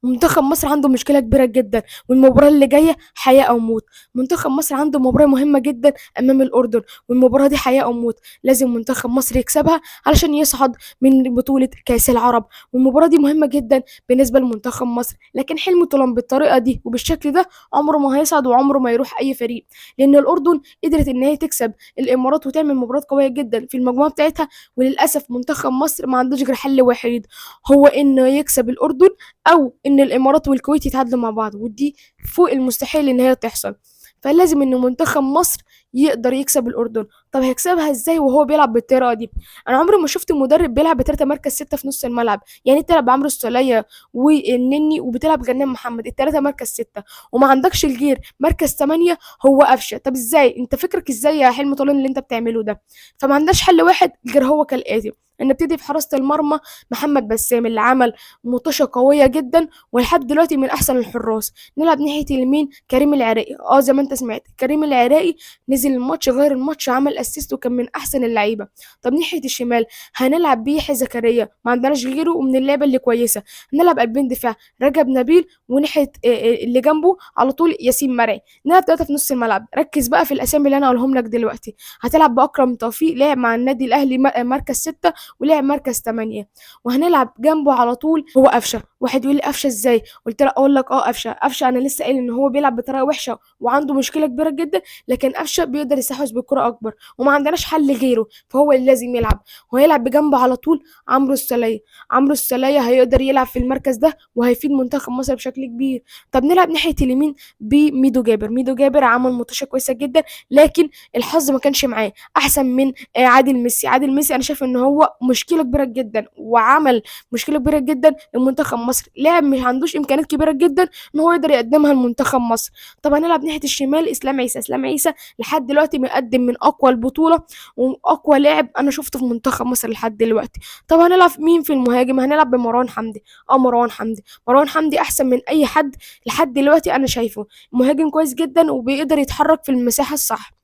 منتخب مصر عنده مشكلة كبيرة جدًا، والمباراة اللي جاية حياة أو موت. منتخب مصر عنده مباراة مهمة جدًا أمام الأردن، والمباراة دي حياة أو موت. لازم منتخب مصر يكسبها علشان يصعد من بطولة كأس العرب، والمباراة دي مهمة جدًا بالنسبة لمنتخب مصر. لكن حلمي طالما بالطريقة دي وبالشكل ده عمره ما هيصعد وعمره ما يروح أي فريق، لأن الأردن قدرت إن هي تكسب الإمارات وتعمل مباراة قوية جدًا في المجموعة بتاعتها. وللأسف منتخب مصر ما عندوش غير حل واحد، هو إنه يكسب الأردن او ان الامارات والكويت يتعادلوا مع بعض، ودي فوق المستحيل ان هي تحصل. فلازم ان منتخب مصر يقدر يكسب الاردن. طب هيكسبها ازاي وهو بيلعب بالطريقه دي؟ انا عمري ما شفت مدرب بيلعب بثلاثه مركز سته في نص الملعب. يعني انت تلعب بعمرو السوليه والنني وبتلعب جنان محمد الثلاثه مركز سته، وما عندكش الجير مركز ثمانيه هو قفشه. طب ازاي انت فكرك ازاي يا حلمي طولان اللي انت بتعمله ده؟ فما عندناش حل واحد غير هو كالاتي: ان نبتدي في حراسه المرمى محمد بسام اللي عمل مطوشه قويه جدا ولحد دلوقتي من احسن الحراس. نلعب ناحيه اليمين كريم العراقي، زي ما انت سمعت كريم العراقي نزل الماتش غير الماتش عمل اسيست وكان من احسن اللعيبه. طب ناحيه الشمال هنلعب بيه يحيى زكريا، ما عندناش غيره ومن اللعبه اللي كويسه. هنلعب قلبين دفاع رجب نبيل، وناحيه اللي جنبه على طول ياسين مرعي. نلعب ثلاثه في نص الملعب. ركز بقى في الاسامي اللي انا هقولهم لك دلوقتي. هتلعب باكرم توفيق لعب مع النادي الاهلي مركز سته ولعب مركز ثمانيه. وهنلعب جنبه على طول هو قفشه. واحد يقول لي قفشه ازاي؟ قلت له اقول لك قفشه انا لسه قايل ان هو بيلعب بطريقه وحشه وعنده مشكله كبيره جدا، لكن قفشه بيقدر يستحوذ بالكره اكبر وما عندناش حل غيره، فهو اللي لازم يلعب. وهيلعب بجنبه على طول عمرو السوليه. عمرو السوليه هيقدر يلعب في المركز ده وهيفيد منتخب مصر بشكل كبير. طب نلعب ناحيه اليمين بميدو جابر. ميدو جابر عمل ماتشة كويسه جدا، لكن الحظ ما كانش معاه احسن من عادل ميسي. عادل ميسي انا شايف ان هو مشكله كبيره جدا وعمل مشكله كبيره جدا لمنتخب مصر. لاعب مش عندوش امكانيات كبيره جدا ان هو يقدر يقدمها لمنتخب مصر. طب هنلعب ناحيه الشمال اسلام عيسى. اسلام عيسى لحد دلوقتي مقدم من اقوى البطوله واقوى لاعب انا شفته في منتخب مصر لحد دلوقتي. طب هنلعب مين في المهاجم؟ هنلعب بمروان حمدي. مروان حمدي. مروان حمدي احسن من اي حد لحد دلوقتي انا شايفه. مهاجم كويس جدا وبيقدر يتحرك في المساحه الصح.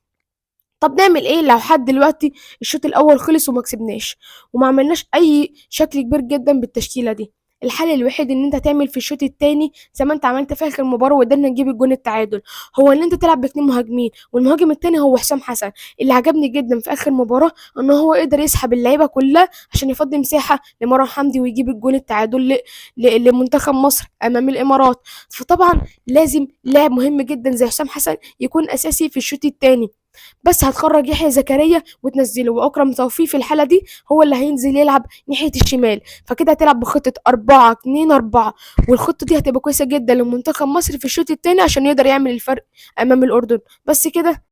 طب نعمل ايه لو حد دلوقتي الشوط الاول خلص وما كسبناش وما عملناش اي شكل كبير جدا بالتشكيله دي؟ الحل الوحيد ان انت تعمل في الشوط الثاني زي ما انت عملت في اخر المباراه وقدرنا نجيب الجون التعادل، هو ان انت تلعب باثنين مهاجمين، والمهاجم الثاني هو حسام حسن. اللي عجبني جدا في اخر المباراه ان هو قدر يسحب اللعيبه كلها عشان يفضي مساحه لمروان حمدي ويجيب الجون التعادل لمنتخب مصر امام الامارات. فطبعا لازم لاعب مهم جدا زي حسام حسن يكون اساسي في الشوط الثاني. بس هتخرج يحيى زكريا وتنزله، واكرم توفيق في الحاله دي هو اللي هينزل يلعب ناحيه الشمال. فكده هتلعب بخطه 4-2-4، والخطه دي هتبقى كويسه جدا لمنتخب مصر في الشوط الثاني عشان يقدر يعمل الفرق امام الاردن. بس كده.